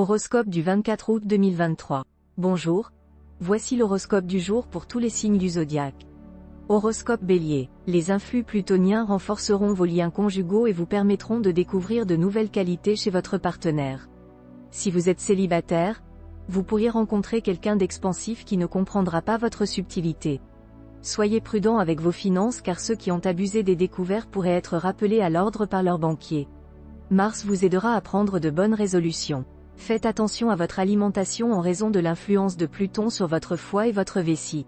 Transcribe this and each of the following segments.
Horoscope du 24 août 2023. Bonjour. Voici l'horoscope du jour pour tous les signes du zodiaque. Horoscope Bélier. Les influx plutoniens renforceront vos liens conjugaux et vous permettront de découvrir de nouvelles qualités chez votre partenaire. Si vous êtes célibataire, vous pourriez rencontrer quelqu'un d'expansif qui ne comprendra pas votre subtilité. Soyez prudent avec vos finances car ceux qui ont abusé des découvertes pourraient être rappelés à l'ordre par leur banquier. Mars vous aidera à prendre de bonnes résolutions. Faites attention à votre alimentation en raison de l'influence de Pluton sur votre foie et votre vessie.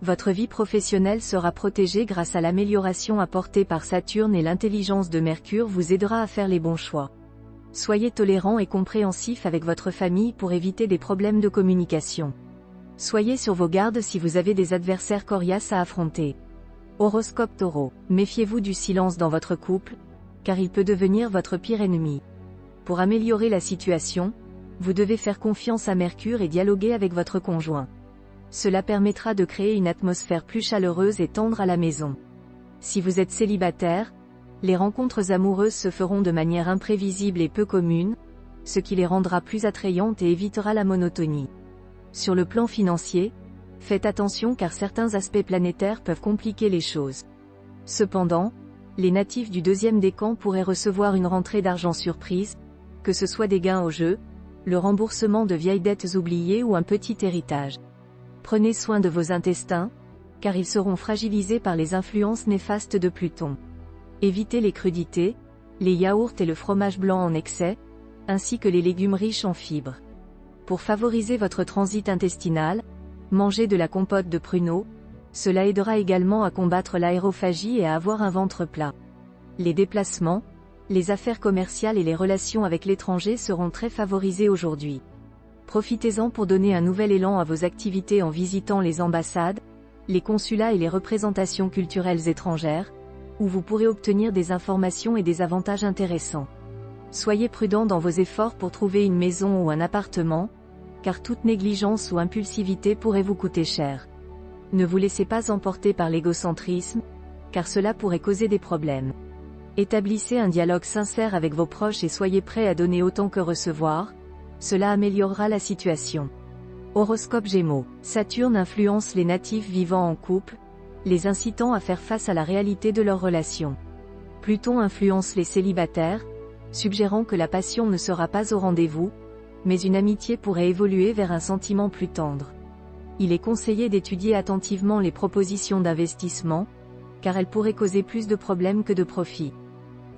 Votre vie professionnelle sera protégée grâce à l'amélioration apportée par Saturne et l'intelligence de Mercure vous aidera à faire les bons choix. Soyez tolérant et compréhensif avec votre famille pour éviter des problèmes de communication. Soyez sur vos gardes si vous avez des adversaires coriaces à affronter. Horoscope Taureau. Méfiez-vous du silence dans votre couple, car il peut devenir votre pire ennemi. Pour améliorer la situation, vous devez faire confiance à Mercure et dialoguer avec votre conjoint. Cela permettra de créer une atmosphère plus chaleureuse et tendre à la maison. Si vous êtes célibataire, les rencontres amoureuses se feront de manière imprévisible et peu commune, ce qui les rendra plus attrayantes et évitera la monotonie. Sur le plan financier, faites attention car certains aspects planétaires peuvent compliquer les choses. Cependant, les natifs du deuxième décan pourraient recevoir une rentrée d'argent surprise, que ce soit des gains au jeu, le remboursement de vieilles dettes oubliées ou un petit héritage. Prenez soin de vos intestins, car ils seront fragilisés par les influences néfastes de Pluton. Évitez les crudités, les yaourts et le fromage blanc en excès, ainsi que les légumes riches en fibres. Pour favoriser votre transit intestinal, mangez de la compote de pruneaux, cela aidera également à combattre l'aérophagie et à avoir un ventre plat. Les déplacements, les affaires commerciales et les relations avec l'étranger seront très favorisées aujourd'hui. Profitez-en pour donner un nouvel élan à vos activités en visitant les ambassades, les consulats et les représentations culturelles étrangères, où vous pourrez obtenir des informations et des avantages intéressants. Soyez prudent dans vos efforts pour trouver une maison ou un appartement, car toute négligence ou impulsivité pourrait vous coûter cher. Ne vous laissez pas emporter par l'égocentrisme, car cela pourrait causer des problèmes. Établissez un dialogue sincère avec vos proches et soyez prêts à donner autant que recevoir, cela améliorera la situation. Horoscope Gémeaux. Saturne influence les natifs vivant en couple, les incitant à faire face à la réalité de leur relation. Pluton influence les célibataires, suggérant que la passion ne sera pas au rendez-vous, mais une amitié pourrait évoluer vers un sentiment plus tendre. Il est conseillé d'étudier attentivement les propositions d'investissement, car elles pourraient causer plus de problèmes que de profits.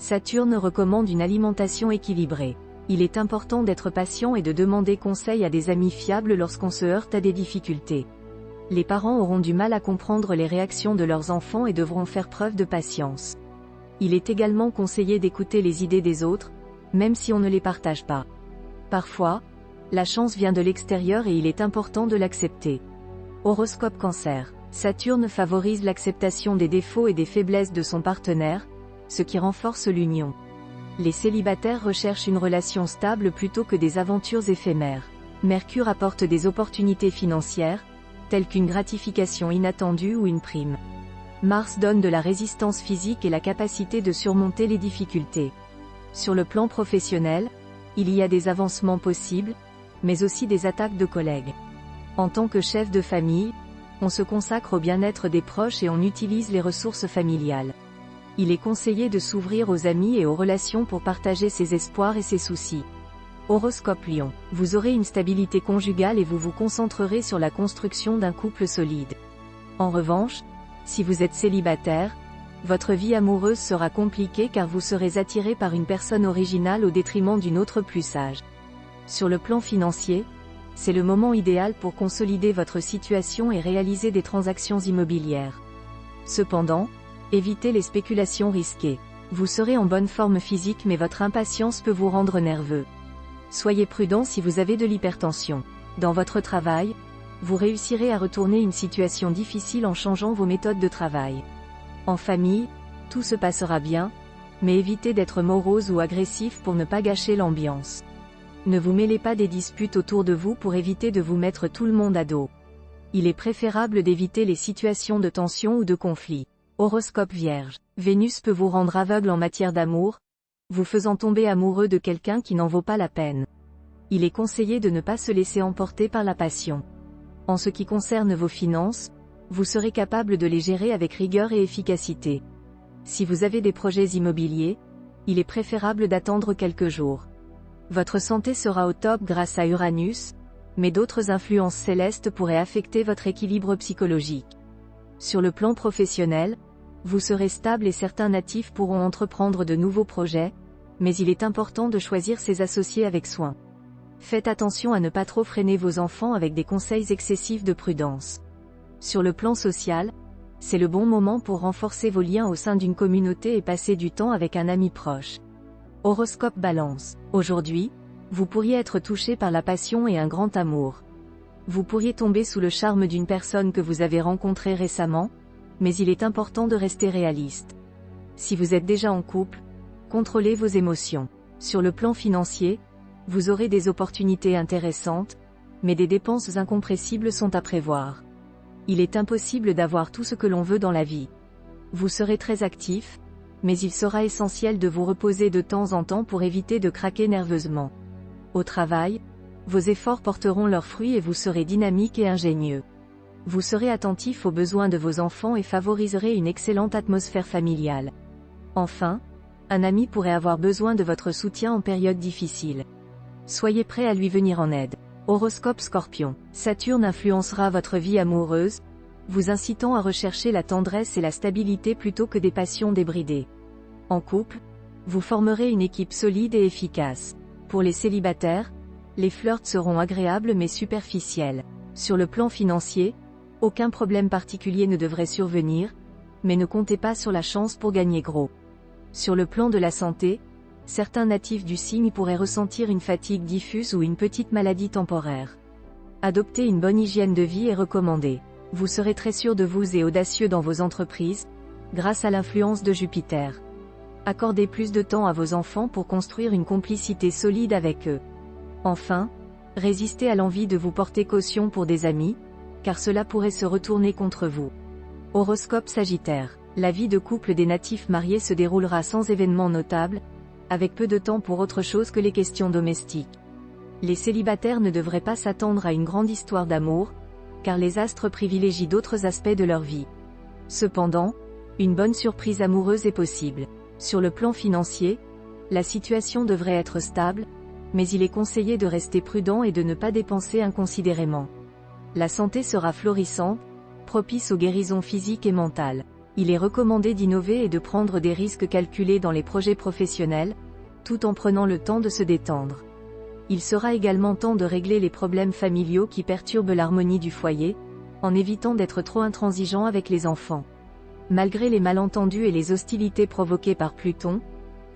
Saturne recommande une alimentation équilibrée. Il est important d'être patient et de demander conseil à des amis fiables lorsqu'on se heurte à des difficultés. Les parents auront du mal à comprendre les réactions de leurs enfants et devront faire preuve de patience. Il est également conseillé d'écouter les idées des autres, même si on ne les partage pas. Parfois, la chance vient de l'extérieur et il est important de l'accepter. Horoscope Cancer. Saturne favorise l'acceptation des défauts et des faiblesses de son partenaire, ce qui renforce l'union. Les célibataires recherchent une relation stable plutôt que des aventures éphémères. Mercure apporte des opportunités financières, telles qu'une gratification inattendue ou une prime. Mars donne de la résistance physique et la capacité de surmonter les difficultés. Sur le plan professionnel, il y a des avancements possibles, mais aussi des attaques de collègues. En tant que chef de famille, on se consacre au bien-être des proches et on utilise les ressources familiales. Il est conseillé de s'ouvrir aux amis et aux relations pour partager ses espoirs et ses soucis. Horoscope Lion. Vous aurez une stabilité conjugale et vous vous concentrerez sur la construction d'un couple solide. En revanche, si vous êtes célibataire, votre vie amoureuse sera compliquée car vous serez attiré par une personne originale au détriment d'une autre plus sage. Sur le plan financier, c'est le moment idéal pour consolider votre situation et réaliser des transactions immobilières. Cependant, évitez les spéculations risquées. Vous serez en bonne forme physique mais votre impatience peut vous rendre nerveux. Soyez prudent si vous avez de l'hypertension. Dans votre travail, vous réussirez à retourner une situation difficile en changeant vos méthodes de travail. En famille, tout se passera bien, mais évitez d'être morose ou agressif pour ne pas gâcher l'ambiance. Ne vous mêlez pas des disputes autour de vous pour éviter de vous mettre tout le monde à dos. Il est préférable d'éviter les situations de tension ou de conflit. Horoscope Vierge. Vénus peut vous rendre aveugle en matière d'amour, vous faisant tomber amoureux de quelqu'un qui n'en vaut pas la peine. Il est conseillé de ne pas se laisser emporter par la passion. En ce qui concerne vos finances, vous serez capable de les gérer avec rigueur et efficacité. Si vous avez des projets immobiliers, il est préférable d'attendre quelques jours. Votre santé sera au top grâce à Uranus, mais d'autres influences célestes pourraient affecter votre équilibre psychologique. Sur le plan professionnel, vous serez stable et certains natifs pourront entreprendre de nouveaux projets, mais il est important de choisir ses associés avec soin. Faites attention à ne pas trop freiner vos enfants avec des conseils excessifs de prudence. Sur le plan social, c'est le bon moment pour renforcer vos liens au sein d'une communauté et passer du temps avec un ami proche. Horoscope Balance. Aujourd'hui, vous pourriez être touché par la passion et un grand amour. Vous pourriez tomber sous le charme d'une personne que vous avez rencontrée récemment, mais il est important de rester réaliste. Si vous êtes déjà en couple, contrôlez vos émotions. Sur le plan financier, vous aurez des opportunités intéressantes, mais des dépenses incompressibles sont à prévoir. Il est impossible d'avoir tout ce que l'on veut dans la vie. Vous serez très actif, mais il sera essentiel de vous reposer de temps en temps pour éviter de craquer nerveusement. Au travail, vos efforts porteront leurs fruits et vous serez dynamique et ingénieux. Vous serez attentif aux besoins de vos enfants et favoriserez une excellente atmosphère familiale. Enfin, un ami pourrait avoir besoin de votre soutien en période difficile. Soyez prêt à lui venir en aide. Horoscope Scorpion. Saturne influencera votre vie amoureuse, vous incitant à rechercher la tendresse et la stabilité plutôt que des passions débridées. En couple, vous formerez une équipe solide et efficace. Pour les célibataires, les flirts seront agréables mais superficiels. Sur le plan financier, aucun problème particulier ne devrait survenir, mais ne comptez pas sur la chance pour gagner gros. Sur le plan de la santé, certains natifs du signe pourraient ressentir une fatigue diffuse ou une petite maladie temporaire. Adopter une bonne hygiène de vie est recommandé. Vous serez très sûr de vous et audacieux dans vos entreprises, grâce à l'influence de Jupiter. Accordez plus de temps à vos enfants pour construire une complicité solide avec eux. Enfin, résistez à l'envie de vous porter caution pour des amis, car cela pourrait se retourner contre vous. Horoscope Sagittaire. La vie de couple des natifs mariés se déroulera sans événements notables, avec peu de temps pour autre chose que les questions domestiques. Les célibataires ne devraient pas s'attendre à une grande histoire d'amour, car les astres privilégient d'autres aspects de leur vie. Cependant, une bonne surprise amoureuse est possible. Sur le plan financier, la situation devrait être stable, mais il est conseillé de rester prudent et de ne pas dépenser inconsidérément. La santé sera florissante, propice aux guérisons physiques et mentales. Il est recommandé d'innover et de prendre des risques calculés dans les projets professionnels, tout en prenant le temps de se détendre. Il sera également temps de régler les problèmes familiaux qui perturbent l'harmonie du foyer, en évitant d'être trop intransigeant avec les enfants. Malgré les malentendus et les hostilités provoquées par Pluton,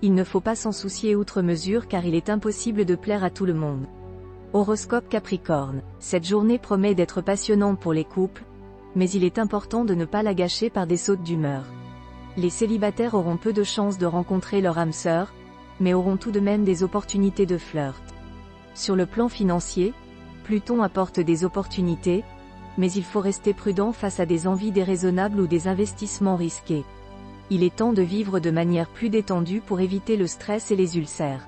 il ne faut pas s'en soucier outre mesure car il est impossible de plaire à tout le monde. Horoscope Capricorne. Cette journée promet d'être passionnante pour les couples, mais il est important de ne pas la gâcher par des sautes d'humeur. Les célibataires auront peu de chances de rencontrer leur âme sœur, mais auront tout de même des opportunités de flirt. Sur le plan financier, Pluton apporte des opportunités, mais il faut rester prudent face à des envies déraisonnables ou des investissements risqués. Il est temps de vivre de manière plus détendue pour éviter le stress et les ulcères.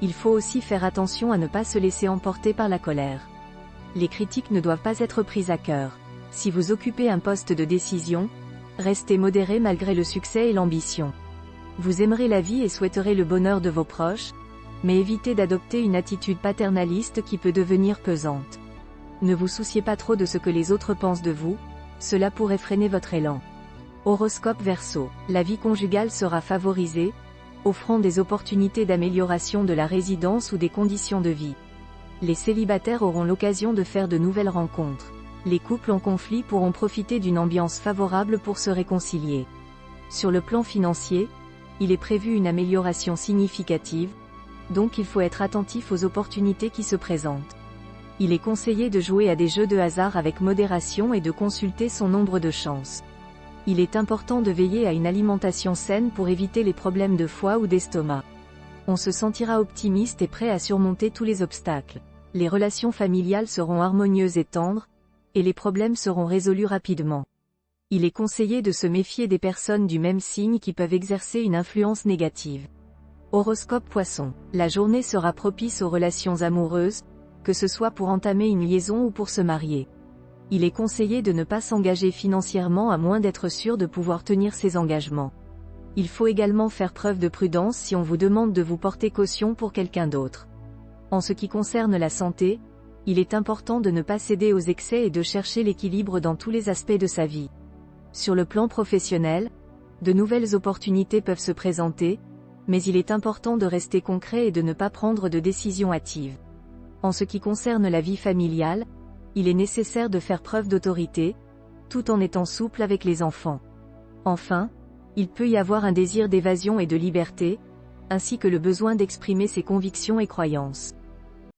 Il faut aussi faire attention à ne pas se laisser emporter par la colère. Les critiques ne doivent pas être prises à cœur. Si vous occupez un poste de décision, restez modéré malgré le succès et l'ambition. Vous aimerez la vie et souhaiterez le bonheur de vos proches, mais évitez d'adopter une attitude paternaliste qui peut devenir pesante. Ne vous souciez pas trop de ce que les autres pensent de vous, cela pourrait freiner votre élan. Horoscope Verseau. La vie conjugale sera favorisée, offrant des opportunités d'amélioration de la résidence ou des conditions de vie. Les célibataires auront l'occasion de faire de nouvelles rencontres. Les couples en conflit pourront profiter d'une ambiance favorable pour se réconcilier. Sur le plan financier, il est prévu une amélioration significative, donc il faut être attentif aux opportunités qui se présentent. Il est conseillé de jouer à des jeux de hasard avec modération et de consulter son nombre de chances. Il est important de veiller à une alimentation saine pour éviter les problèmes de foie ou d'estomac. On se sentira optimiste et prêt à surmonter tous les obstacles. Les relations familiales seront harmonieuses et tendres, et les problèmes seront résolus rapidement. Il est conseillé de se méfier des personnes du même signe qui peuvent exercer une influence négative. Horoscope Poisson. La journée sera propice aux relations amoureuses, que ce soit pour entamer une liaison ou pour se marier. Il est conseillé de ne pas s'engager financièrement à moins d'être sûr de pouvoir tenir ses engagements. Il faut également faire preuve de prudence si on vous demande de vous porter caution pour quelqu'un d'autre. En ce qui concerne la santé, il est important de ne pas céder aux excès et de chercher l'équilibre dans tous les aspects de sa vie. Sur le plan professionnel, de nouvelles opportunités peuvent se présenter, mais il est important de rester concret et de ne pas prendre de décisions hâtives. En ce qui concerne la vie familiale, il est nécessaire de faire preuve d'autorité, tout en étant souple avec les enfants. Enfin, il peut y avoir un désir d'évasion et de liberté, ainsi que le besoin d'exprimer ses convictions et croyances.